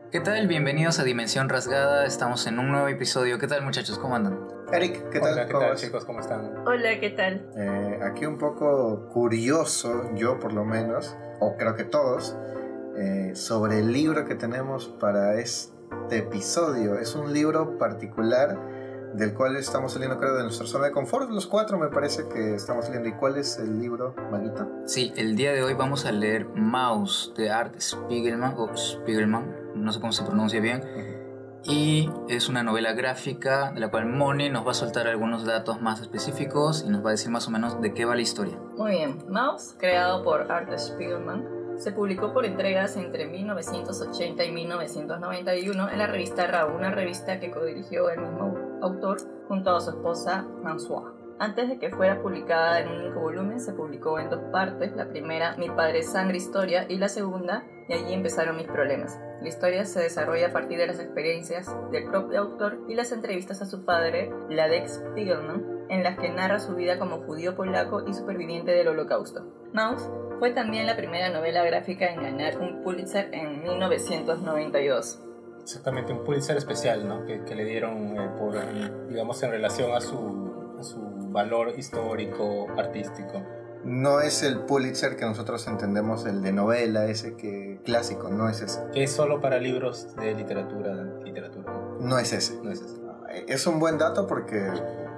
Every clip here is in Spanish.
¿Qué tal? Bienvenidos a Dimensión Rasgada. Estamos en un nuevo episodio. ¿Qué tal, muchachos? ¿Cómo andan? Eric, ¿qué tal? Hola, ¿qué tal, chicos? ¿Cómo están? Hola, ¿qué tal? Aquí un poco curioso, yo por lo menos, o creo que todos, sobre el libro que tenemos para este episodio. Es un libro particular del cual estamos saliendo, creo, de nuestra zona de confort. Los cuatro me parece que estamos saliendo. ¿Y cuál es el libro, Maguito? Sí, el día de hoy vamos a leer Maus de Art Spiegelman, o Spiegelman, no sé cómo se pronuncia bien. Y es una novela gráfica de la cual Moni nos va a soltar algunos datos más específicos y nos va a decir más o menos de qué va la historia. Muy bien, Maus, creado por Art Spiegelman, se publicó por entregas entre 1980 y 1991 en la revista Raw, una revista que codirigió el mismo autor junto a su esposa François. Antes de que fuera publicada en un único volumen, se publicó en dos partes. La primera, Mi padre es sangre, historia, y la segunda, Y allí empezaron mis problemas. La historia se desarrolla a partir de las experiencias del propio autor y las entrevistas a su padre, Wladek Spiegelman, en las que narra su vida como judío polaco y superviviente del Holocausto. Maus fue también la primera novela gráfica en ganar un Pulitzer en 1992. Exactamente, un Pulitzer especial, ¿no? que le dieron digamos, en relación a su valor histórico, artístico. No es el Pulitzer que nosotros entendemos, el de novela, ese que clásico, no es ese. Que es solo para libros de literatura. No es ese. No es ese. Es un buen dato porque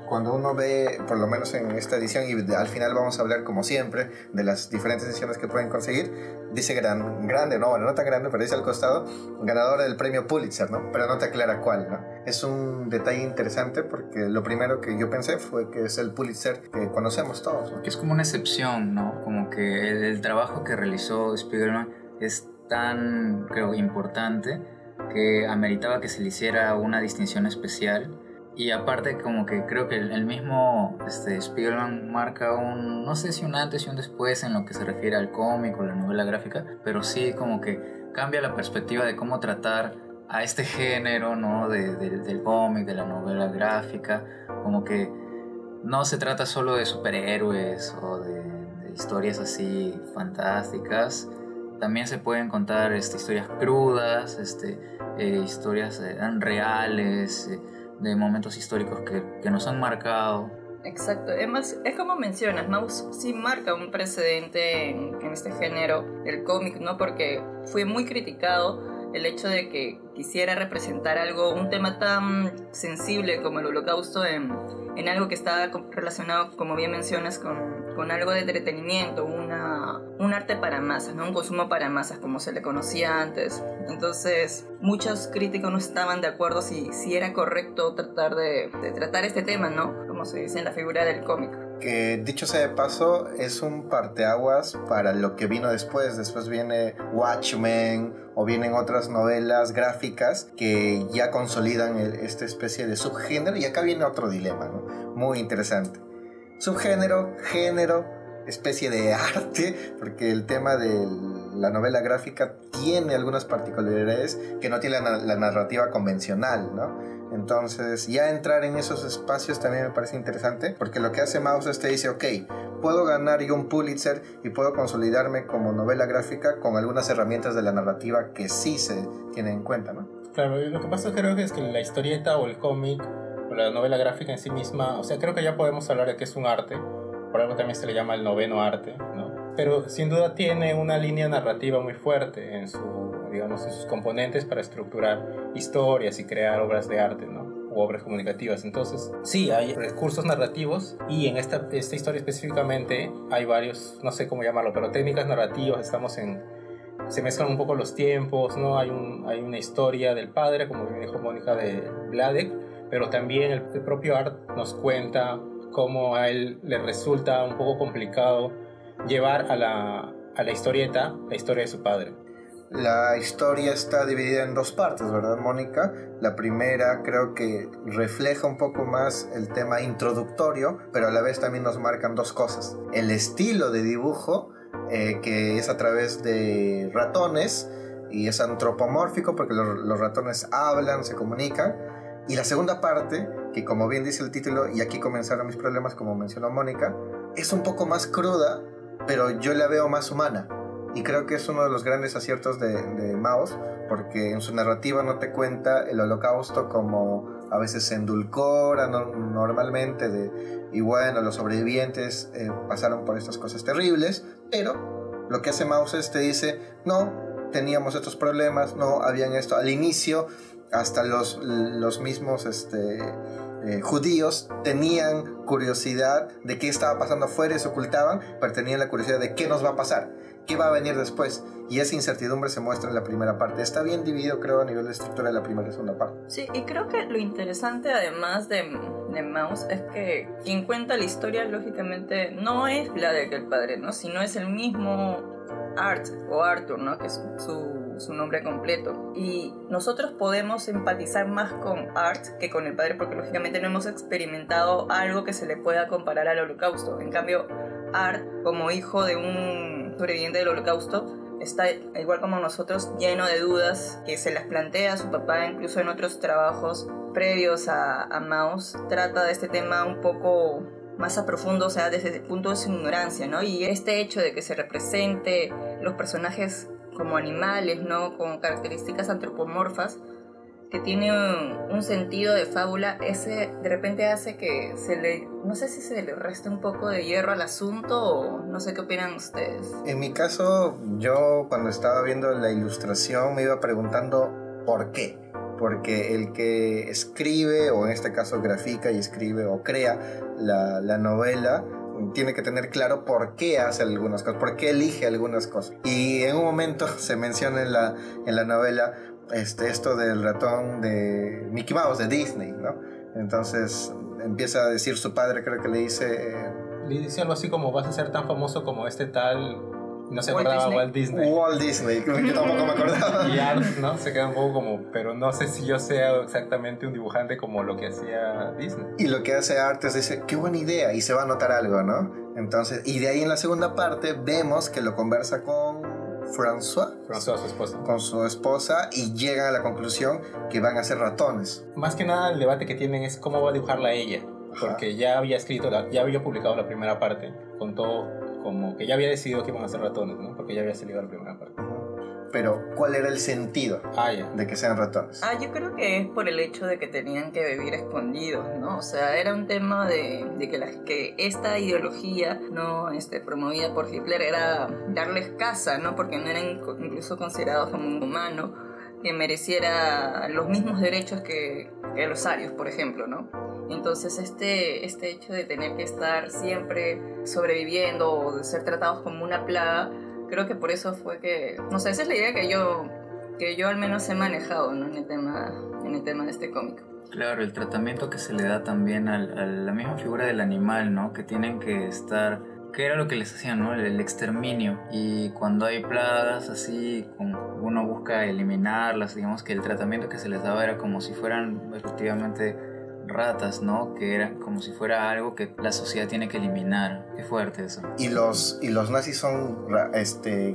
cuando uno ve, por lo menos en esta edición, y al final vamos a hablar como siempre de las diferentes ediciones que pueden conseguir, dice grande, no, bueno, no tan grande, pero dice al costado, ganadora del premio Pulitzer, ¿no? Pero no te aclara cuál, ¿no? Es un detalle interesante porque lo primero que yo pensé fue que es el Pulitzer que conocemos todos, ¿no? Que es como una excepción, ¿no? Como que el trabajo que realizó Spiegelman es tan, creo, importante que ameritaba que se le hiciera una distinción especial. Y aparte, como que creo que el mismo Spiegelman marca no sé si un antes y un después en lo que se refiere al cómic o la novela gráfica, pero sí como que cambia la perspectiva de cómo tratar a este género, ¿no? del cómic, de la novela gráfica. Como que no se trata solo de superhéroes o de historias así fantásticas. También se pueden contar historias crudas, historias reales, de momentos históricos que nos han marcado. Exacto, además es como mencionas, Maus sí marca un precedente en este género del cómic, ¿no? Porque fue muy criticado el hecho de que quisiera representar un tema tan sensible como el Holocausto en algo que estaba relacionado, como bien mencionas, con algo de entretenimiento, un arte para masas, ¿no? Un consumo para masas, como se le conocía antes. Entonces, muchos críticos no estaban de acuerdo si era correcto tratar de tratar este tema, ¿no? Como se dice en la figura del cómic. Que dicho sea de paso, es un parteaguas para lo que vino después. Después viene Watchmen o vienen otras novelas gráficas que ya consolidan esta especie de subgénero. Y acá viene otro dilema, ¿no? Muy interesante. Subgénero, género, especie de arte, porque el tema de la novela gráfica tiene algunas particularidades que no tiene la narrativa convencional, ¿no? Entonces, ya entrar en esos espacios también me parece interesante, porque lo que hace Maus te dice, ok, puedo ganar yo un Pulitzer y puedo consolidarme como novela gráfica con algunas herramientas de la narrativa que sí se tienen en cuenta, ¿no? Claro, lo que pasa creo que es que la historieta o el cómic o la novela gráfica en sí misma, o sea, creo que ya podemos hablar de que es un arte, por algo también se le llama el noveno arte, ¿no? Pero sin duda tiene una línea narrativa muy fuerte en sus componentes para estructurar historias y crear obras de arte, ¿no? U obras comunicativas. Entonces, sí, hay recursos narrativos y en esta historia específicamente hay varios, no sé cómo llamarlo, pero técnicas narrativas, se mezclan un poco los tiempos, ¿no? Hay una historia del padre, como bien dijo Mónica, de Wladek, pero también el propio Art nos cuenta cómo a él le resulta un poco complicado llevar a la historieta la historia de su padre. La historia está dividida en dos partes, ¿verdad, Mónica? La primera creo que refleja un poco más el tema introductorio, pero a la vez también nos marcan dos cosas. El estilo de dibujo, que es a través de ratones, y es antropomórfico porque los ratones hablan, se comunican. Y la segunda parte, que como bien dice el título, y aquí comenzaron mis problemas, como mencionó Mónica, es un poco más cruda, pero yo la veo más humana. Y creo que es uno de los grandes aciertos de Maus, porque en su narrativa no te cuenta el holocausto como a veces se endulcora normalmente, y bueno, los sobrevivientes pasaron por estas cosas terribles, pero lo que hace Maus es te dice, no, teníamos estos problemas, no, habían esto al inicio, hasta los mismos judíos tenían curiosidad de qué estaba pasando afuera y se ocultaban, pero tenían la curiosidad de qué nos va a pasar, qué va a venir después, y esa incertidumbre se muestra en la primera parte. Está bien dividido, creo, a nivel de estructura de la primera y segunda parte. Sí, y creo que lo interesante además de Maus es que quien cuenta la historia lógicamente no es la de aquel padre, ¿no? Sino es el mismo Art o Arthur, ¿no? Que es su nombre completo. Y nosotros podemos empatizar más con Art que con el padre, porque lógicamente no hemos experimentado algo que se le pueda comparar al holocausto. En cambio, Art, como hijo de un sobreviviente del holocausto, está igual como nosotros lleno de dudas que se las plantea a su papá, incluso en otros trabajos previos a Maus. Trata de este tema un poco más a profundo, o sea, desde el punto de su ignorancia, ¿no? Y este hecho de que se represente los personajes como animales, ¿no? Con características antropomorfas, que tiene un sentido de fábula, ese de repente hace que no sé si se le reste un poco de hierro al asunto, o no sé qué opinan ustedes. En mi caso, yo cuando estaba viendo la ilustración me iba preguntando ¿por qué? Porque el que escribe, o en este caso grafica y escribe o crea la novela, tiene que tener claro por qué hace algunas cosas, por qué elige algunas cosas. Y en un momento se menciona en la novela esto del ratón de Mickey Mouse, de Disney, ¿no? Entonces empieza a decir su padre, creo que le dice algo así como: vas a ser tan famoso como este tal... No se acordaba Walt Disney. Walt Disney, yo tampoco me acordaba. Y Art, ¿no? Se queda un poco como, pero no sé si yo sea exactamente un dibujante como lo que hacía Disney. Y lo que hace Art es dice, qué buena idea, y se va a notar algo, ¿no? Entonces, y de ahí en la segunda parte vemos que lo conversa con François, su esposa. Con su esposa, y llegan a la conclusión que van a ser ratones. Más que nada el debate que tienen es cómo va a dibujarla ella. Porque ya había publicado la primera parte con todo, como que ya había decidido que iban a ser ratones, ¿no? Porque ya había salido la primera parte. Pero, ¿cuál era el sentido de que sean ratones? Yo creo que es por el hecho de que tenían que vivir escondidos, ¿no? O sea, era un tema de que esta ideología, ¿no? Promovida por Hitler, era darles caza, ¿no? Porque no eran incluso considerados como un humano que mereciera los mismos derechos que los arios, por ejemplo, ¿no? Entonces este hecho de tener que estar siempre sobreviviendo o de ser tratados como una plaga, creo que por eso fue que, no sé, esa es la idea que yo al menos he manejado, ¿no? en el tema de este cómic. Claro, el tratamiento que se le da también a la misma figura del animal, ¿no? Que tienen que estar... ¿Qué era lo que les hacían, no? El exterminio. Y cuando hay plagas así, uno busca eliminarlas. Digamos que el tratamiento que se les daba era como si fueran efectivamente ratas, ¿no? Que era como si fuera algo que la sociedad tiene que eliminar. Qué fuerte eso. Y los nazis son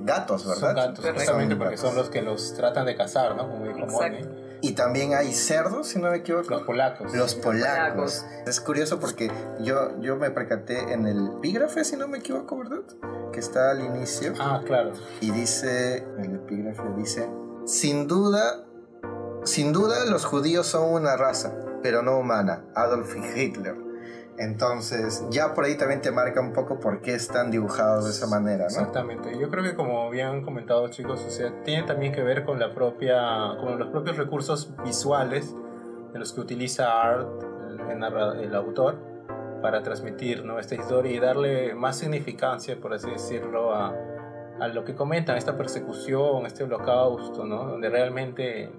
gatos, ¿verdad? Son gatos, justamente porque son los que los tratan de cazar, ¿no? Como dijo Moni. Y también hay cerdos, si no me equivoco. Los polacos. Es curioso porque yo me percaté en el epígrafe, si no me equivoco, ¿verdad? Que está al inicio. Claro. Y dice, el epígrafe dice, sin duda los judíos son una raza, pero no humana, Adolf Hitler. Entonces, ya por ahí también te marca un poco por qué están dibujados de esa manera, ¿no? Exactamente. Yo creo que, como habían comentado, chicos, o sea, tiene también que ver con los propios recursos visuales de los que utiliza Art, el autor, para transmitir, ¿no? esta historia y darle más significancia, por así decirlo, a lo que comentan, esta persecución, este holocausto, ¿no? Donde realmente,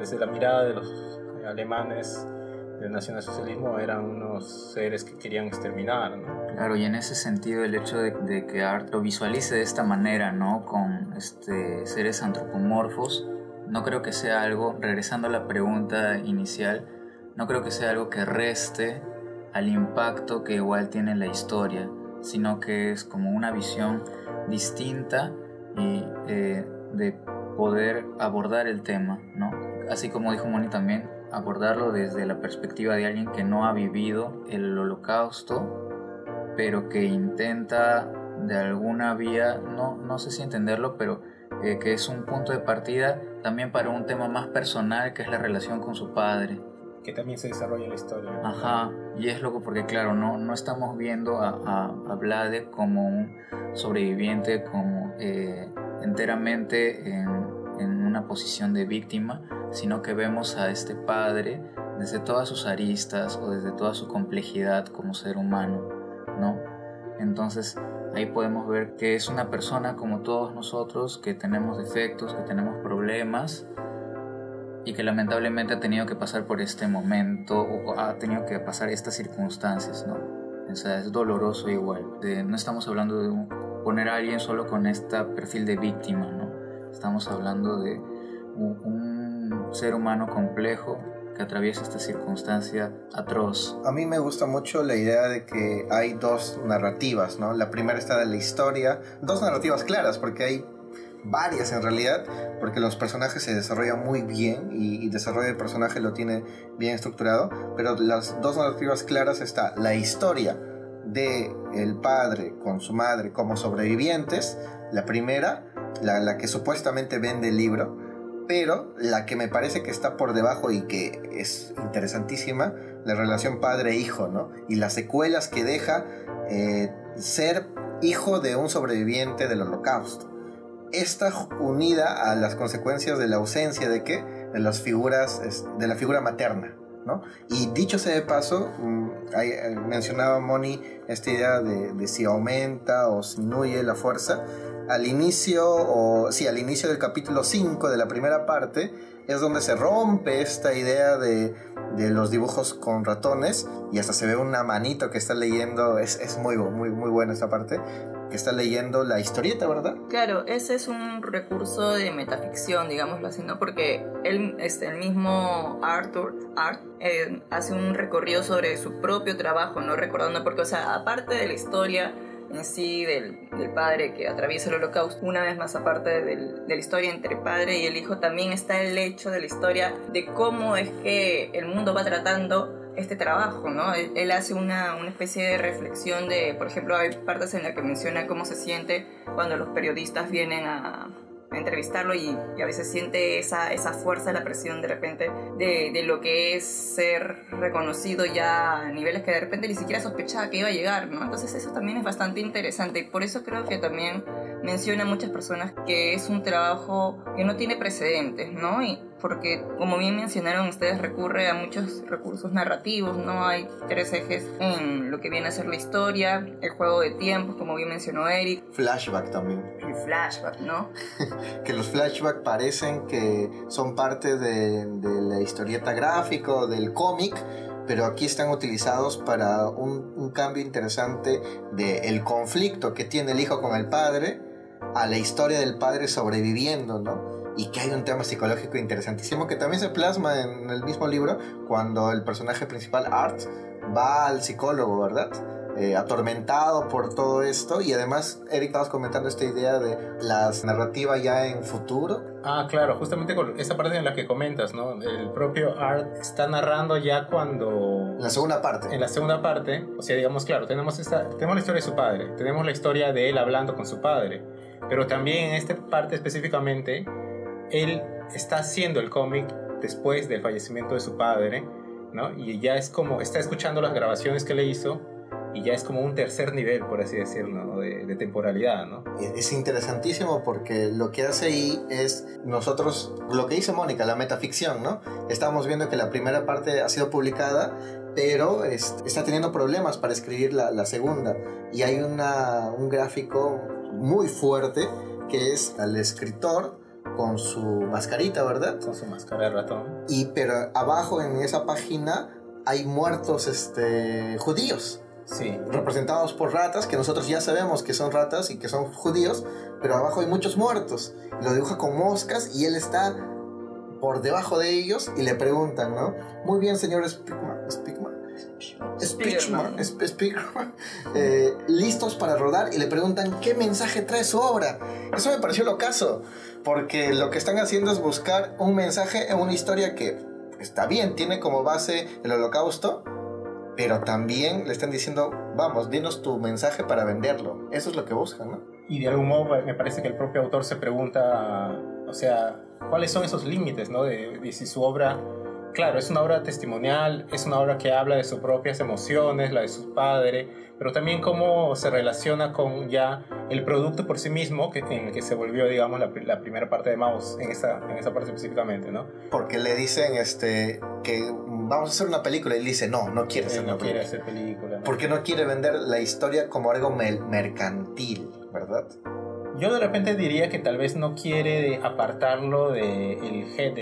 desde la mirada de los alemanes del nacionalsocialismo, eran unos seres que querían exterminar, ¿no? Claro, y en ese sentido el hecho de que Art lo visualice de esta manera, ¿no? Con seres antropomorfos, no creo que sea algo, regresando a la pregunta inicial, no creo que sea algo que reste al impacto que igual tiene la historia, sino que es como una visión distinta y de poder abordar el tema, ¿no? Así como dijo Moni también, abordarlo desde la perspectiva de alguien que no ha vivido el holocausto, pero que intenta de alguna vía, no sé si entenderlo, pero que es un punto de partida también para un tema más personal, que es la relación con su padre. Que también se desarrolla en la historia. Ajá, y es loco porque claro, no estamos viendo a Vlade como un sobreviviente, como enteramente en una posición de víctima, sino que vemos a este padre desde todas sus aristas o desde toda su complejidad como ser humano, ¿no? Entonces ahí podemos ver que es una persona como todos nosotros, que tenemos defectos, que tenemos problemas, y que lamentablemente ha tenido que pasar por este momento o ha tenido que pasar estas circunstancias, ¿no? O sea, es doloroso igual. No estamos hablando de poner a alguien solo con este perfil de víctima, ¿no? Estamos hablando de un ser humano complejo que atraviesa esta circunstancia atroz. A mí me gusta mucho la idea de que hay dos narrativas, ¿no? La primera está de la historia, dos narrativas claras, porque hay varias en realidad, porque los personajes se desarrollan muy bien y el desarrollo del personaje lo tiene bien estructurado, pero las dos narrativas claras está la historia de el padre con su madre como sobrevivientes, la primera, la que supuestamente vende el libro, pero la que me parece que está por debajo y que es interesantísima, la relación padre-hijo, ¿no? Y las secuelas que deja ser hijo de un sobreviviente del Holocausto. Esta unida a las consecuencias de la ausencia de ¿qué? De las figuras, de la figura materna, ¿no? Y dicho sea de paso, mencionaba Moni esta idea de si aumenta o disminuye la fuerza. Al inicio del capítulo 5 de la primera parte es donde se rompe esta idea de los dibujos con ratones, y hasta se ve una manito que está leyendo, es muy buena esta parte, que está leyendo la historieta, ¿verdad? Claro, ese es un recurso de metaficción, digámoslo así, ¿no? Porque el mismo Art hace un recorrido sobre su propio trabajo, ¿no? Recordando, porque, o sea, aparte de la historia en sí del padre que atraviesa el Holocausto, una vez más aparte de la historia entre padre y el hijo, también está el hecho de la historia de cómo es que el mundo va tratando este trabajo, ¿no? Él hace una especie de reflexión de, por ejemplo, hay partes en las que menciona cómo se siente cuando los periodistas vienen a entrevistarlo y a veces siente esa fuerza, la presión de repente de lo que es ser reconocido ya a niveles que de repente ni siquiera sospechaba que iba a llegar, ¿no? Entonces eso también es bastante interesante y por eso creo que también menciona a muchas personas que es un trabajo que no tiene precedentes, ¿no? Y porque, como bien mencionaron ustedes, recurre a muchos recursos narrativos, ¿no? Hay 3 ejes en lo que viene a ser la historia, el juego de tiempos, como bien mencionó Eric. Flashback también. El flashback, ¿no? Que los flashbacks parecen que son parte de la historieta gráfica o del cómic, pero aquí están utilizados para un cambio interesante del conflicto que tiene el hijo con el padre a la historia del padre sobreviviendo, ¿no? Y que hay un tema psicológico interesantísimo que también se plasma en el mismo libro cuando el personaje principal, Art, va al psicólogo, ¿verdad? Atormentado por todo esto. Y además, Eric, estabas comentando esta idea de la narrativa ya en futuro. Ah, claro, justamente con esa parte en la que comentas, ¿no? El propio Art está narrando ya cuando... En la segunda parte. En la segunda parte, o sea, digamos, claro, tenemos la historia de su padre, tenemos la historia de él hablando con su padre, pero también en esta parte específicamente, él está haciendo el cómic después del fallecimiento de su padre, ¿no? Y ya es como, está escuchando las grabaciones que le hizo, y ya es como un tercer nivel, por así decirlo, ¿no? de temporalidad, ¿no? Es interesantísimo porque lo que hace ahí es nosotros, lo que dice Mónica, la metaficción, ¿no? Estamos viendo que la primera parte ha sido publicada, pero está teniendo problemas para escribir la segunda. Y hay un gráfico muy fuerte que es al escritor con su mascarita, ¿verdad? Con su máscara de ratón. Pero abajo en esa página hay muertos judíos. Sí. Representados por ratas, que nosotros ya sabemos que son ratas y que son judíos, pero abajo hay muchos muertos. Lo dibuja con moscas y él está por debajo de ellos y le preguntan, ¿no? Muy bien, señor Speakman, listos para rodar, y le preguntan qué mensaje trae su obra. Eso me pareció locazo, porque lo que están haciendo es buscar un mensaje en una historia que está bien, tiene como base el Holocausto, pero también le están diciendo, vamos, dinos tu mensaje para venderlo. Eso es lo que buscan, ¿no? Y de algún modo me parece que el propio autor se pregunta, o sea, ¿cuáles son esos límites, ¿no? De si su obra, claro, es una obra testimonial, es una obra que habla de sus propias emociones, la de su padre, pero también cómo se relaciona con ya el producto por sí mismo, en el que se volvió, digamos, la primera parte de Maus, en esa parte específicamente, ¿no? Porque le dicen que vamos a hacer una película y él dice, no quiere hacer una película. No quiere hacer película. ¿No? Porque no quiere vender la historia como algo mercantil, ¿verdad? Yo de repente diría que tal vez no quiere apartarlo de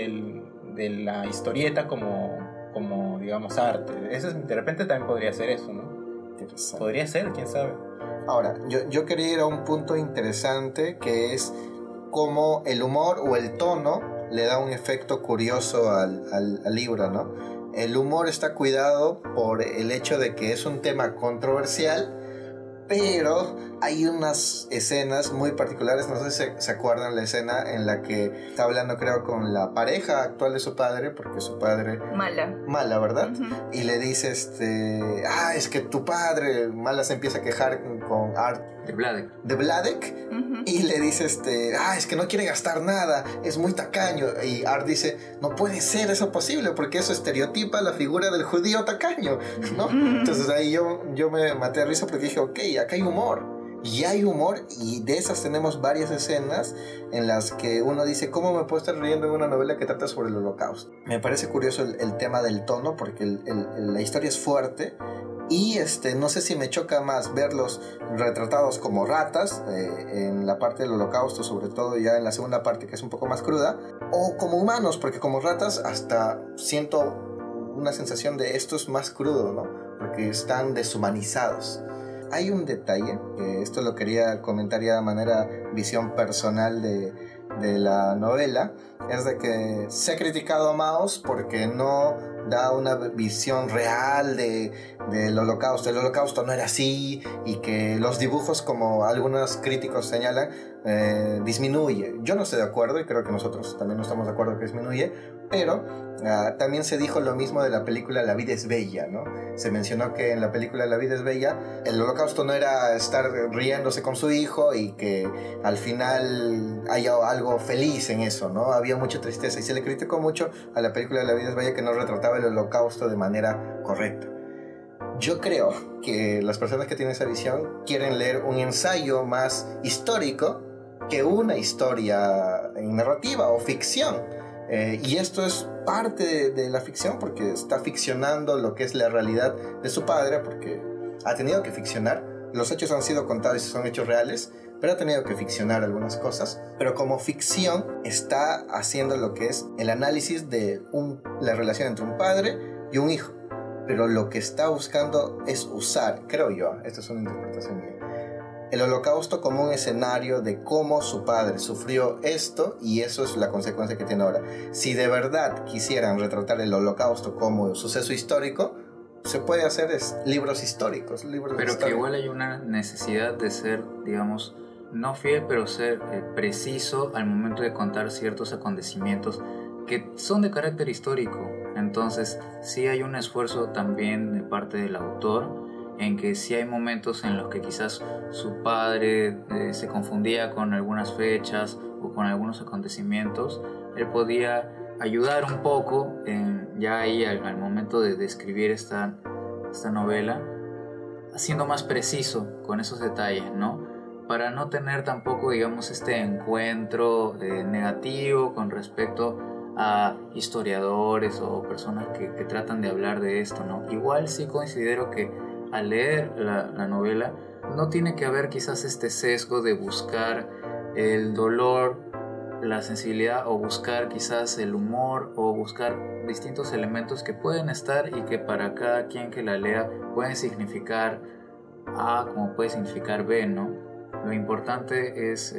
la historieta como digamos, arte. De repente también podría ser eso, ¿no? Podría ser, quién sabe. Ahora, yo quería ir a un punto interesante, que es cómo el humor o el tono le da un efecto curioso al libro, ¿no? El humor está cuidado por el hecho de que es un tema controversial, pero hay unas escenas muy particulares. No sé si se acuerdan la escena en la que está hablando, creo, con la pareja actual de su padre, porque su padre... Mala, ¿verdad? Uh-huh. Y le dice, es que tu padre... Mala se empieza a quejar con Art de Vladek. Uh-huh. Y le dice, es que no quiere gastar nada, es muy tacaño. Y Art dice, no puede ser eso posible, porque eso estereotipa la figura del judío tacaño, ¿no? Uh-huh. Entonces ahí yo me maté de risa porque dije, ok, acá hay humor. Y hay humor, y de esas tenemos varias escenas en las que uno dice, ¿cómo me puedo estar riendo en una novela que trata sobre el Holocausto? Me parece curioso el tema del tono, porque la historia es fuerte. Y no sé si me choca más verlos retratados como ratas en la parte del Holocausto, sobre todo ya en la segunda parte, que es un poco más cruda, o como humanos, porque como ratas hasta siento una sensación de esto es más crudo, ¿no? Porque están deshumanizados. Hay un detalle, que esto lo quería comentar ya de manera visión personal de la novela, es de que se ha criticado a Maus porque no da una visión real del Holocausto. El Holocausto no era así, y que los dibujos, como algunos críticos señalan, disminuye. Yo no estoy de acuerdo, y creo que nosotros también no estamos de acuerdo que disminuye, pero también se dijo lo mismo de la película La vida es bella, ¿no? Se mencionó que en la película La vida es bella el Holocausto no era estar riéndose con su hijo y que al final haya algo feliz en eso, ¿no? Había mucha tristeza, y se le criticó mucho a la película La vida es bella que no retrataba el Holocausto de manera correcta. Yo creo que las personas que tienen esa visión quieren leer un ensayo más histórico que una historia en narrativa o ficción. Y esto es parte de la ficción, porque está ficcionando lo que es la realidad de su padre, porque ha tenido que ficcionar. Los hechos han sido contados y son hechos reales, pero ha tenido que ficcionar algunas cosas. Pero como ficción está haciendo lo que es el análisis de la relación entre un padre y un hijo. Pero lo que está buscando es usar, creo yo, esta es una interpretación mía, el Holocausto como un escenario de cómo su padre sufrió esto, y eso es la consecuencia que tiene ahora. Si de verdad quisieran retratar el Holocausto como suceso histórico, se puede hacer libros históricos. Pero que igual hay una necesidad de ser, digamos, no fiel, pero ser preciso al momento de contar ciertos acontecimientos que son de carácter histórico. Entonces sí hay un esfuerzo también de parte del autor, en que sí hay momentos en los que quizás su padre se confundía con algunas fechas o con algunos acontecimientos. Él podía ayudar un poco ya ahí al momento de escribir esta novela, siendo más preciso con esos detalles, ¿no? Para no tener tampoco, digamos, este encuentro negativo con respecto a historiadores o personas que tratan de hablar de esto, ¿no? Igual sí considero que al leer la novela no tiene que haber quizás este sesgo de buscar el dolor, la sensibilidad, o buscar quizás el humor, o buscar distintos elementos que pueden estar y que para cada quien que la lea pueden significar A como puede significar B, ¿no? Lo importante es,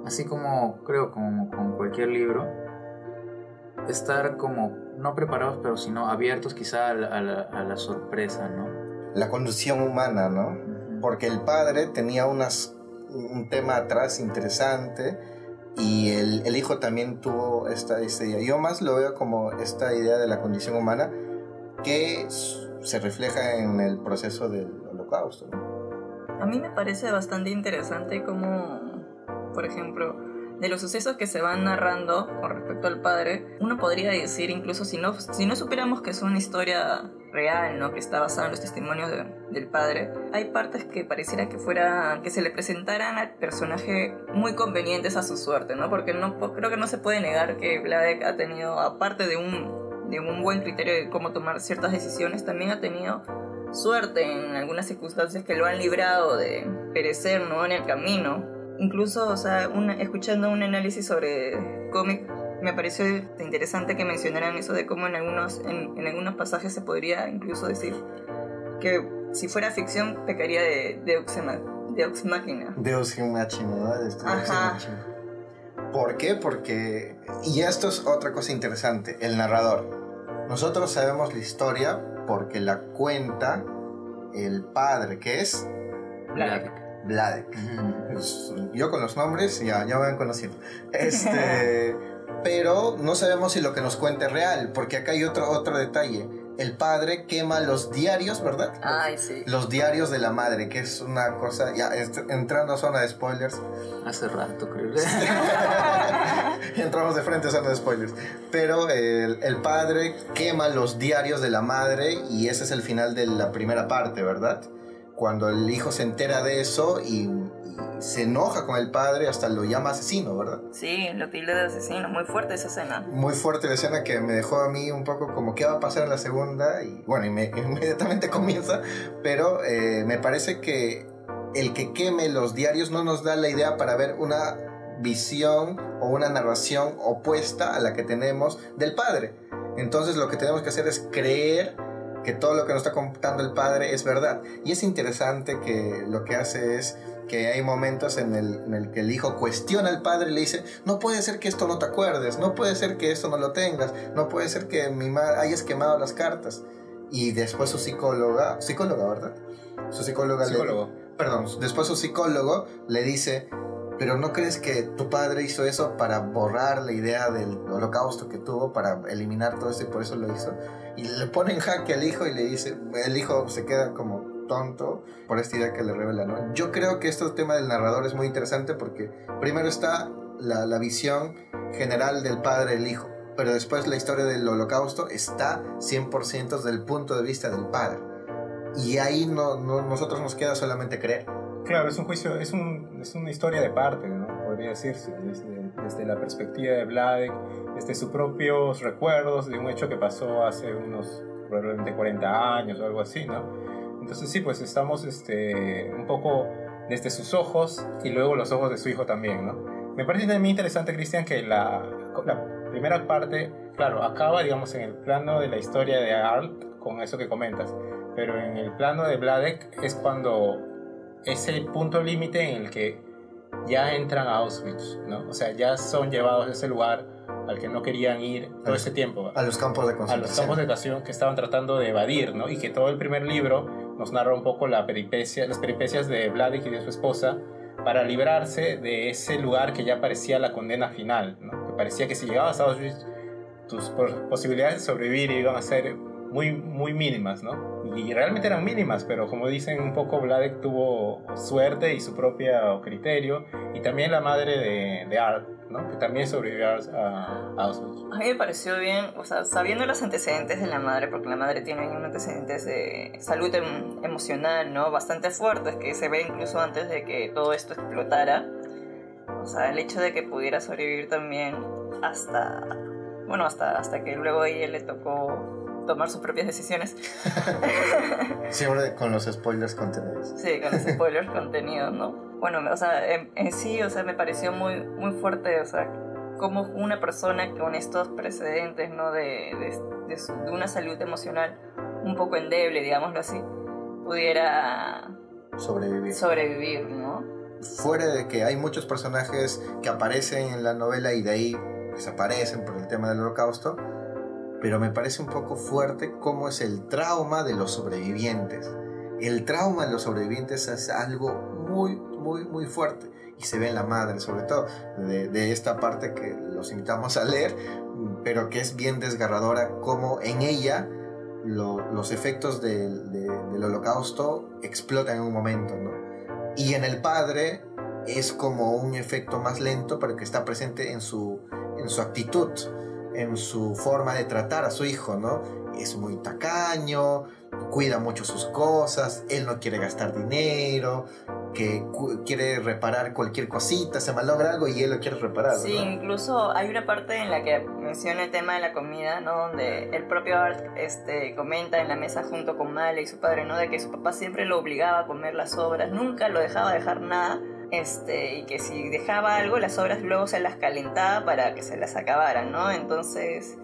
así como creo como con cualquier libro, estar como no preparados, pero sino abiertos quizá a la sorpresa, ¿no? La condición humana, ¿no? Porque el padre tenía un tema atrás interesante, y el hijo también tuvo esta idea. Yo más lo veo como esta idea de la condición humana, que se refleja en el proceso del Holocausto, ¿no? A mí me parece bastante interesante cómo, por ejemplo, de los sucesos que se van narrando con respecto al padre, uno podría decir, incluso si no supiéramos que es una historia real, ¿no? Que está basada en los testimonios del padre, hay partes que pareciera que se le presentaran al personaje muy convenientes a su suerte, ¿no? Porque creo que no se puede negar que Vladek ha tenido, aparte de un buen criterio de cómo tomar ciertas decisiones, también ha tenido suerte en algunas circunstancias que lo han librado de perecer, ¿no? En el camino. Incluso, o sea, escuchando un análisis sobre cómic, me pareció interesante que mencionaran eso de cómo en algunos pasajes se podría incluso decir que si fuera ficción pecaría de Deus Machina. Deus Machina, ¿no? Ajá. ¿Por qué? Porque, y esto es otra cosa interesante, el narrador. Nosotros sabemos la historia porque la cuenta el padre, que es Vladek. Yo con los nombres ya me van conociendo. Pero no sabemos si lo que nos cuenta es real, porque acá hay otro detalle. El padre quema los diarios, ¿verdad? Ay, sí. Los diarios de la madre, que es una cosa, ya entrando a zona de spoilers. Hace rato, creo. Entramos de frente a zona de spoilers. Pero el padre quema los diarios de la madre y ese es el final de la primera parte, ¿verdad? Cuando el hijo se entera de eso y se enoja con el padre, hasta lo llama asesino, ¿verdad? Sí, lo tilda de asesino. Muy fuerte esa escena. Muy fuerte la escena que me dejó a mí un poco como qué va a pasar en la segunda. Y bueno, inmediatamente comienza. Pero me parece que el que queme los diarios no nos da la idea para ver una visión o una narración opuesta a la que tenemos del padre. Entonces lo que tenemos que hacer es creer que todo lo que nos está contando el padre es verdad. Y es interesante que lo que hace es que hay momentos en el que el hijo cuestiona al padre y le dice, no puede ser que esto no te acuerdes, no puede ser que esto no lo tengas, no puede ser que hayas quemado las cartas. Y después su psicóloga, ¿verdad? Después su psicólogo le dice, pero ¿no crees que tu padre hizo eso para borrar la idea del holocausto que tuvo, para eliminar todo esto y por eso lo hizo? Y le pone en jaque al hijo y le dice, el hijo se queda como tonto por esta idea que le revela, ¿no? Yo creo que este tema del narrador es muy interesante porque primero está la visión general del padre del hijo, pero después la historia del holocausto está 100% desde el punto de vista del padre. Y ahí nosotros nos queda solamente creer. Claro, es un juicio, es una historia de parte, ¿no? Podría decirse, desde la perspectiva de Vladek, desde sus propios recuerdos de un hecho que pasó hace unos probablemente 40 años o algo así, ¿no? Entonces sí, pues estamos un poco desde sus ojos y luego los ojos de su hijo también, ¿no? Me parece también interesante, Cristian, que la primera parte, claro, acaba, digamos, en el plano de la historia de Arlt, con eso que comentas, pero en el plano de Vladek es cuando es el punto límite en el que ya entran a Auschwitz, ¿no? O sea, ya son llevados a ese lugar al que no querían ir todo ese tiempo. A los campos de concentración. A los campos de concentración que estaban tratando de evadir, ¿no? Y que todo el primer libro nos narra un poco las peripecias de Vladek y de su esposa para librarse de ese lugar que ya parecía la condena final, ¿no? Que parecía que si llegabas a Auschwitz, tus posibilidades de sobrevivir iban a ser muy, muy mínimas, ¿no? Y realmente eran mínimas, pero como dicen un poco, Vladek tuvo suerte y su propio criterio, y también la madre de Art, ¿no? Que también sobrevivió a Auschwitz. A mí me pareció bien, o sea, sabiendo los antecedentes de la madre, porque la madre tiene unos antecedentes de salud emocional, ¿no? Bastante fuertes, que se ve incluso antes de que todo esto explotara. O sea, el hecho de que pudiera sobrevivir también hasta que luego a ella le tocó tomar sus propias decisiones. Siempre con los spoilers contenidos. Sí, con los spoilers contenidos, ¿no? Bueno, o sea, en sí, o sea, me pareció muy, muy fuerte, o sea, como una persona con estos precedentes, ¿no? De una salud emocional un poco endeble, digámoslo así, pudiera sobrevivir, ¿no? Fuera de que hay muchos personajes que aparecen en la novela y de ahí desaparecen por el tema del holocausto, pero me parece un poco fuerte cómo es el trauma de los sobrevivientes. El trauma de los sobrevivientes es algo muy, muy, muy fuerte. Y se ve en la madre, sobre todo, de esta parte que los invitamos a leer, pero que es bien desgarradora, cómo en ella los efectos del holocausto explotan en un momento, ¿no? Y en el padre es como un efecto más lento, pero que está presente en su actitud, en su forma de tratar a su hijo, ¿no? Es muy tacaño, cuida mucho sus cosas, él no quiere gastar dinero, que quiere reparar cualquier cosita, se malogra algo y él lo quiere reparar, sí, ¿no? Incluso hay una parte en la que menciona el tema de la comida, ¿no? Donde el propio Art comenta en la mesa junto con Male y su padre, ¿no? De que su papá siempre lo obligaba a comer las sobras, nunca lo dejaba dejar nada, y que si dejaba algo, las sobras luego se las calentaba para que se las acabaran, ¿no? Entonces,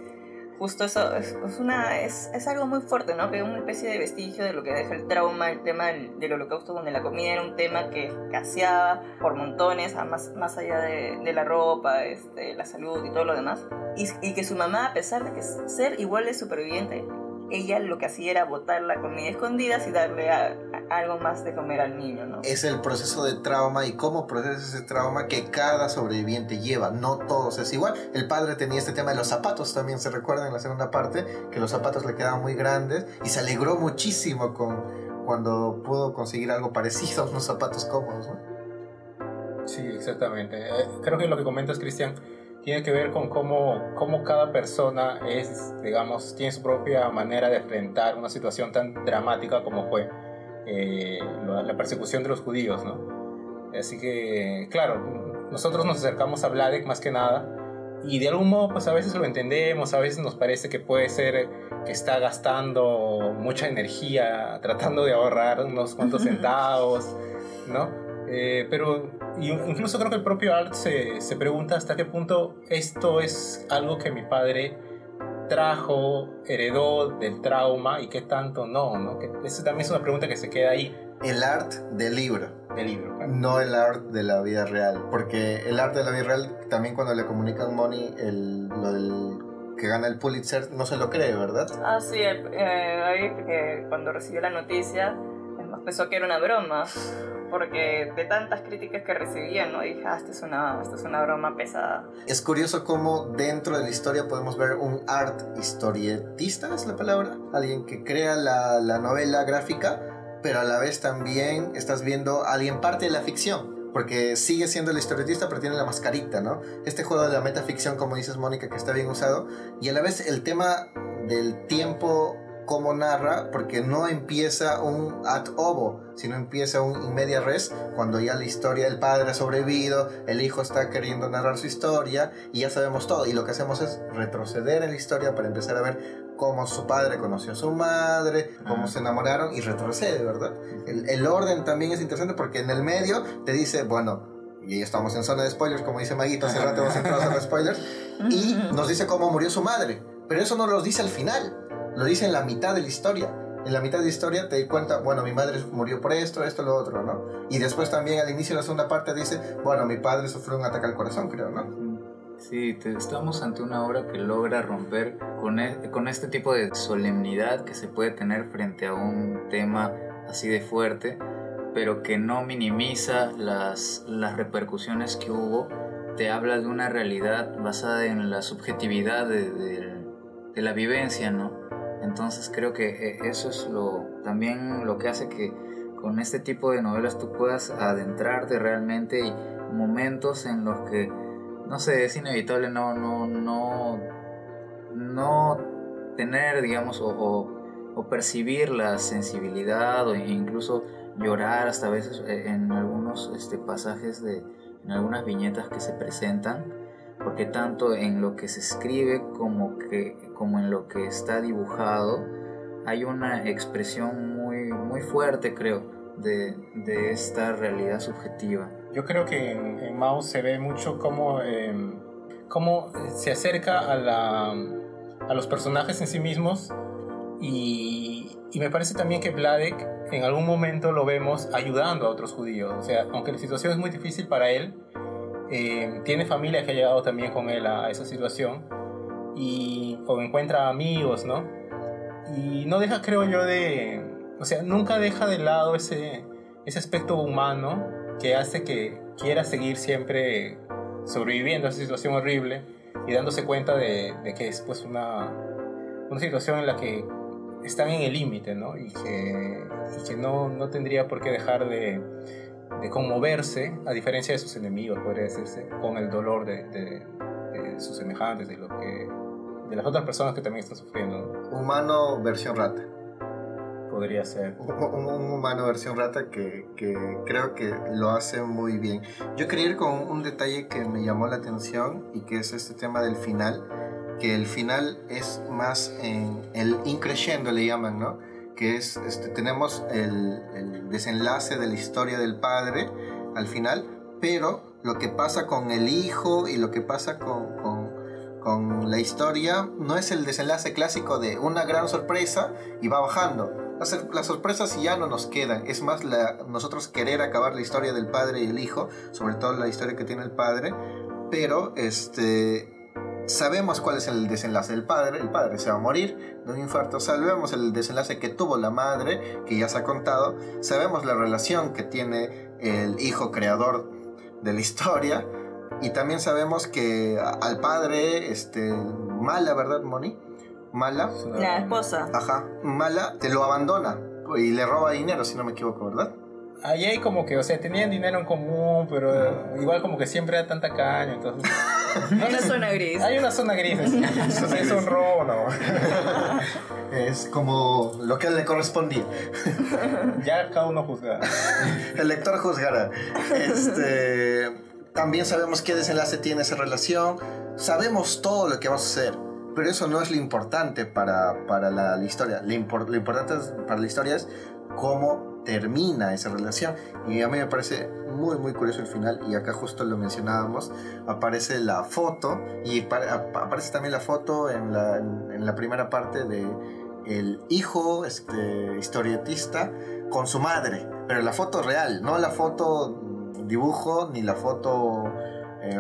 justo eso es algo muy fuerte, ¿no? Que es una especie de vestigio de lo que deja el trauma, el tema del holocausto, donde la comida era un tema que escaseaba por montones, más allá de la ropa, la salud y todo lo demás. Y que su mamá, a pesar de que ser igual de superviviente, ella lo que hacía era botar la comida escondidas y darle algo más de comer al niño, ¿no? Es el proceso de trauma y cómo procesa ese trauma que cada sobreviviente lleva. No todos es igual. El padre tenía este tema de los zapatos, también se recuerda en la segunda parte, que los zapatos le quedaban muy grandes y se alegró muchísimo cuando pudo conseguir algo parecido a unos zapatos cómodos, ¿no? Sí, exactamente. Creo que lo que comentas, Cristian, tiene que ver con cómo cada persona digamos, tiene su propia manera de enfrentar una situación tan dramática como fue la persecución de los judíos, ¿no? Así que, claro, nosotros nos acercamos a Vladek más que nada y de algún modo, pues a veces lo entendemos, a veces nos parece que puede ser que está gastando mucha energía tratando de ahorrar unos cuantos centavos, ¿no? Pero incluso creo que el propio Art se pregunta hasta qué punto esto es algo que mi padre heredó del trauma y qué tanto no, que eso también es una pregunta que se queda ahí. El Art del libro. Claro. No el Art de la vida real, porque el Art de la vida real también cuando le comunican Money lo del que gana el Pulitzer no se lo cree, ¿verdad? Ah, sí, ahí cuando recibió la noticia pensó que era una broma, porque de tantas críticas que recibían, ¿no? Dije, esta es una broma pesada. Es curioso cómo dentro de la historia podemos ver un art historietista, ¿es la palabra? Alguien que crea la novela gráfica, pero a la vez también estás viendo a alguien parte de la ficción, porque sigue siendo el historietista, pero tiene la mascarita, ¿no? Este juego de la metaficción, como dices, Mónica, que está bien usado, y a la vez el tema del tiempo, cómo narra, porque no empieza un ad ovo, sino empieza un in media res, cuando ya la historia, el padre ha sobrevivido, el hijo está queriendo narrar su historia y ya sabemos todo, y lo que hacemos es retroceder en la historia para empezar a ver cómo su padre conoció a su madre, cómo se enamoraron, y retrocede, ¿verdad? El orden también es interesante porque en el medio te dice, bueno, y ya estamos en zona de spoilers, como dice Maguito, hace rato hemos entrado a zona de spoilers, y nos dice cómo murió su madre, pero eso no lo dice al final, lo dice en la mitad de la historia. En la mitad de la historia te das cuenta, bueno, mi madre murió por esto, lo otro, ¿no? Y después también al inicio de la segunda parte dice, bueno, mi padre sufrió un ataque al corazón, creo, ¿no? Sí, estamos ante una obra que logra romper con este tipo de solemnidad que se puede tener frente a un tema así de fuerte, pero que no minimiza las repercusiones que hubo. Te habla de una realidad basada en la subjetividad de la vivencia, ¿no? Entonces creo que eso es también lo que hace que con este tipo de novelas tú puedas adentrarte realmente, y momentos en los que, no sé, es inevitable no tener, digamos, o percibir la sensibilidad, o incluso llorar hasta a veces en algunos pasajes en algunas viñetas que se presentan, porque tanto en lo que se escribe como en lo que está dibujado hay una expresión muy fuerte, creo, de esta realidad subjetiva. Yo creo que en Maus se ve mucho cómo se acerca a los personajes en sí mismos, y me parece también que Vladek en algún momento lo vemos ayudando a otros judíos. O sea, aunque la situación es muy difícil para él, tiene familia que ha llegado también con él a esa situación, o encuentra amigos, ¿no? Y no deja, creo yo, o sea, nunca deja de lado ese aspecto humano que hace que quiera seguir siempre sobreviviendo a esa situación horrible y dándose cuenta de que es pues una situación en la que están en el límite, ¿no? Y que no tendría por qué dejar de conmoverse, a diferencia de sus enemigos, podría decirse, con el dolor de sus semejantes, de las otras personas que también están sufriendo, ¿no? Humano versión rata. Podría ser. Un humano versión rata que creo que lo hace muy bien. Yo quería ir con un detalle que me llamó la atención y que es este tema del final, que el final es más en el increscendo, le llaman, ¿no? Que es, tenemos el desenlace de la historia del padre al final, pero lo que pasa con el hijo y lo que pasa con la historia no es el desenlace clásico de una gran sorpresa y va bajando. Las sorpresas ya no nos quedan, es más nosotros querer acabar la historia del padre y el hijo, sobre todo la historia que tiene el padre, pero sabemos cuál es el desenlace del padre. El padre se va a morir de un infarto. Sabemos el desenlace que tuvo la madre, que ya se ha contado. Sabemos la relación que tiene el hijo creador de la historia. Y también sabemos que al padre, Mala, ¿verdad, Moni? Mala. La esposa. Ajá. Mala te lo abandona y le roba dinero, si no me equivoco, ¿verdad? Ahí hay como que, o sea, tenían dinero en común, pero igual como que siempre era tanta caña, entonces... Hay una zona gris. Hay una zona gris. Es un robo, ¿no? Es como lo que le correspondía. Ya cada uno juzga. El lector juzgará. También sabemos qué desenlace tiene esa relación. Sabemos todo lo que va a suceder. Pero eso no es lo importante para la historia. Lo importante para la historia es cómo termina esa relación. Y a mí me parece muy muy curioso el final. Y acá justo lo mencionábamos. Aparece la foto. Y aparece también la foto en la primera parte de el hijo historietista con su madre. Pero la foto real, no la foto dibujo ni la foto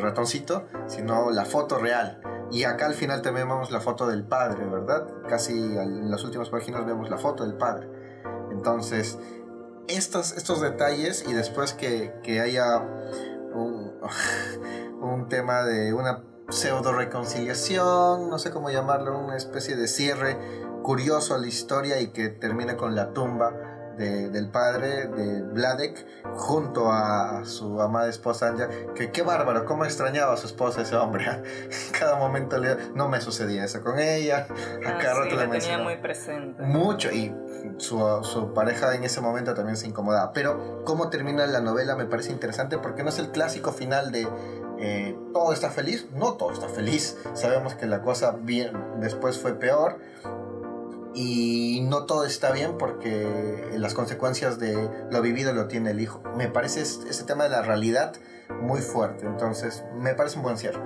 ratoncito, sino la foto real. Y acá al final también vemos la foto del padre, ¿verdad? Casi en las últimas páginas vemos la foto del padre. Entonces, estos detalles, y después que haya un tema de una pseudo reconciliación, no sé cómo llamarlo, una especie de cierre curioso a la historia y que termine con la tumba del padre de Vladek junto a su amada esposa Anja, que qué bárbaro, cómo extrañaba a su esposa ese hombre. Cada momento no me sucedía eso con ella, a cada rato la le tenía muy presente mucho, y su pareja en ese momento también se incomodaba. Pero cómo termina la novela me parece interesante, porque no es el clásico final de todo está feliz. No todo está feliz, sabemos que la cosa bien después fue peor. Y no todo está bien porque las consecuencias de lo vivido lo tiene el hijo. Me parece ese tema de la realidad muy fuerte. Entonces, me parece un buen cierre.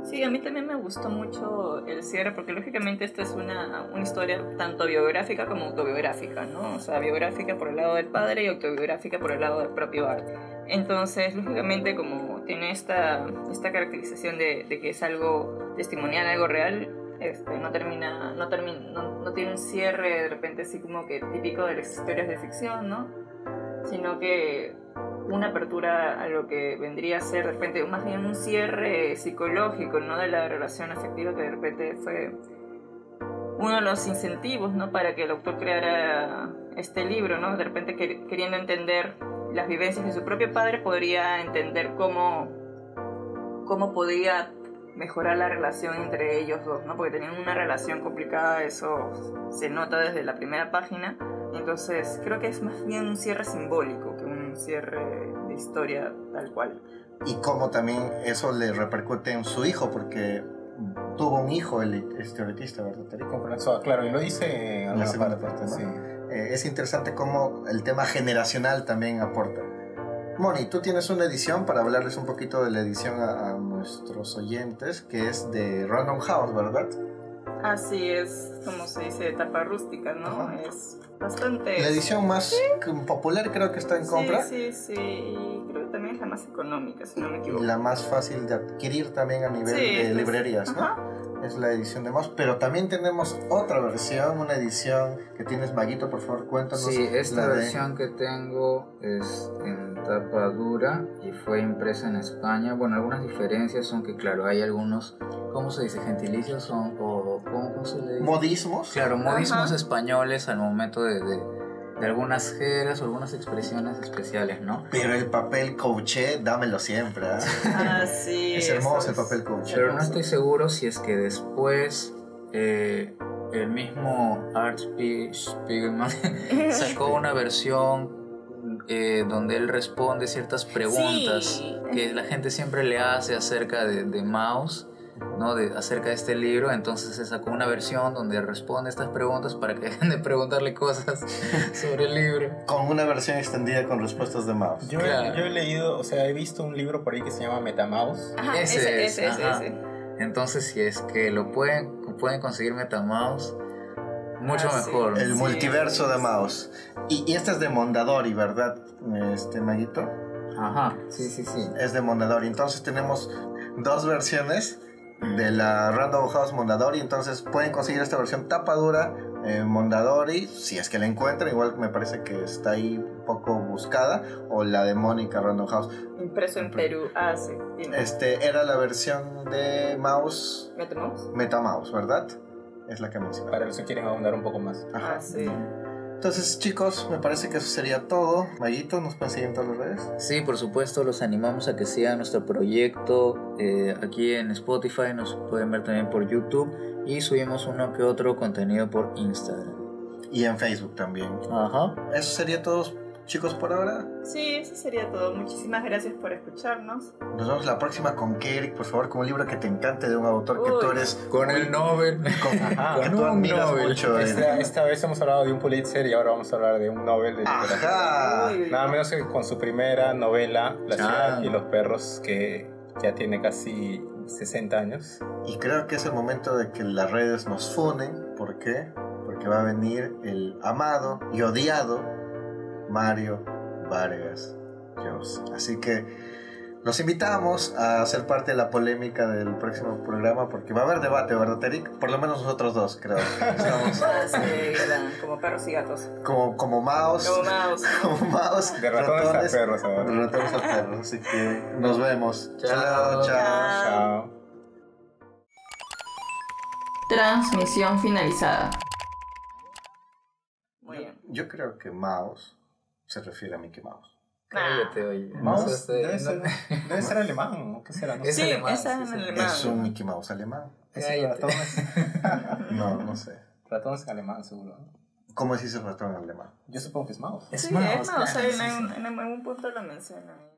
Sí, a mí también me gustó mucho el cierre porque lógicamente esta es una historia tanto biográfica como autobiográfica, ¿no? O sea, biográfica por el lado del padre y autobiográfica por el lado del propio Art. Entonces, lógicamente, como tiene esta caracterización de que es algo testimonial, algo real, no tiene un cierre de repente así como que típico de las historias de ficción, ¿no? Sino que una apertura a lo que vendría a ser de repente más bien un cierre psicológico, ¿no? De la relación afectiva, que de repente fue uno de los incentivos, ¿no? Para que el autor creara este libro, ¿no? De repente queriendo entender las vivencias de su propio padre, podría entender cómo podía mejorar la relación entre ellos dos, ¿no? Porque tenían una relación complicada, eso se nota desde la primera página. Entonces creo que es más bien un cierre simbólico que un cierre de historia tal cual. Y cómo también eso le repercute en su hijo, porque tuvo un hijo este artista, ¿verdad? Con François, claro, y lo dice en la segunda parte, ¿no? Sí. Es interesante cómo el tema generacional también aporta. Moni, tú tienes una edición para hablarles un poquito de la edición a nuestros oyentes, que es de Random House, ¿verdad? Así es, como se dice, tapa rústica, ¿no? Ajá. Es bastante... La edición más popular creo que está en compra. Sí, creo que también es la más económica, si no me equivoco. Y la más fácil de adquirir también a nivel de librerías, ¿no? Ajá. Es la edición de Moss, pero también tenemos otra versión, una edición que tienes, Maguito, por favor, cuéntanos. Sí, esta versión que tengo es en tapa dura y fue impresa en España. Bueno, algunas diferencias son que, claro, hay algunos ¿cómo se dice? Gentilicios son, o ¿cómo se le dice? Modismos. Claro, modismos Ajá. españoles al momento de algunas jergas o algunas expresiones especiales, ¿no? Pero el papel couché, dámelo siempre. ¿Ah? Ah, sí. Es hermoso eso el papel couché. Pero no estoy seguro si es que después el mismo Art Spiegelman sacó una versión donde él responde ciertas preguntas Sí. que la gente siempre le hace acerca de Maus, ¿no? Acerca de este libro. Entonces se sacó una versión donde responde estas preguntas para que dejen de preguntarle cosas sobre el libro. Con una versión extendida con respuestas de mouse. Yo, Claro. yo he leído, o sea, he visto un libro por ahí que se llama Metamaus. Ajá, Ese ese. ajá. Entonces si es que lo pueden conseguir Metamaus, mucho Ah, sí. mejor. El Sí. multiverso de mouse. Y este es de Mondadori, ¿verdad, Maguito? Ajá, sí. Es de Mondadori. Entonces tenemos dos versiones de la Random House Mondadori. Entonces pueden conseguir esta versión tapadura Mondadori, si es que la encuentran. Igual me parece que está ahí un poco buscada. O la de Mónica Random House. Impreso en Perú. Ah, sí. Dime. Era la versión de mouse ¿Metemos? Metamouse, ¿verdad? Es la que mencionaba. Para los que quieren ahondar un poco más. Ajá. Ah, sí. Entonces, chicos, me parece que eso sería todo. Maguito, ¿nos pueden seguir en todas las redes? Sí, por supuesto, los animamos a que sigan nuestro proyecto aquí en Spotify, nos pueden ver también por YouTube y subimos uno que otro contenido por Instagram. Y en Facebook también. Ajá. Eso sería todo, chicos, por ahora. Sí, eso sería todo. Muchísimas gracias por escucharnos. Nos vemos la próxima con Kerik, por favor, con un libro que te encante de un autor que Uy. tú eres... Con el Nobel. Ajá. que Con tú un admiras Nobel. mucho. Esta vez hemos hablado de un Pulitzer y ahora vamos a hablar de un Nobel de literatura. Ajá. Uy. Nada menos que con su primera novela, La ciudad Ah. y los perros, que ya tiene casi 60 años. Y creo que es el momento de que las redes nos funen. ¿Por qué? Porque va a venir el amado y odiado Mario Vargas Llosa. Así que los invitamos a ser parte de la polémica del próximo programa, porque va a haber debate, ¿verdad, Eric? Por lo menos nosotros dos, creo. Estamos Ah, sí, eran como perros y gatos. como mouse, Como mouse. como mouse, De ratones a perros ahora. de ratones a perros. Así que nos vemos. Chao. Chao. Chao. Transmisión finalizada. Muy bien. Yo creo que mouse se refiere a Mickey Mouse. Cállate, oye. Mouse No sé, debe no- ser, debe ser alemán, ¿no? ¿Qué será? No Es sé. Sí, alemán, esa sí, es sí. en alemán. Es un Mickey Mouse alemán. Es Cállate. ratones. No sé. Ratones en alemán, seguro. ¿No? ¿Cómo se dice ratón en alemán? Yo supongo que es mouse. Es Sí, mouse, es mouse. claro, En sí, sí. algún punto lo mencionan.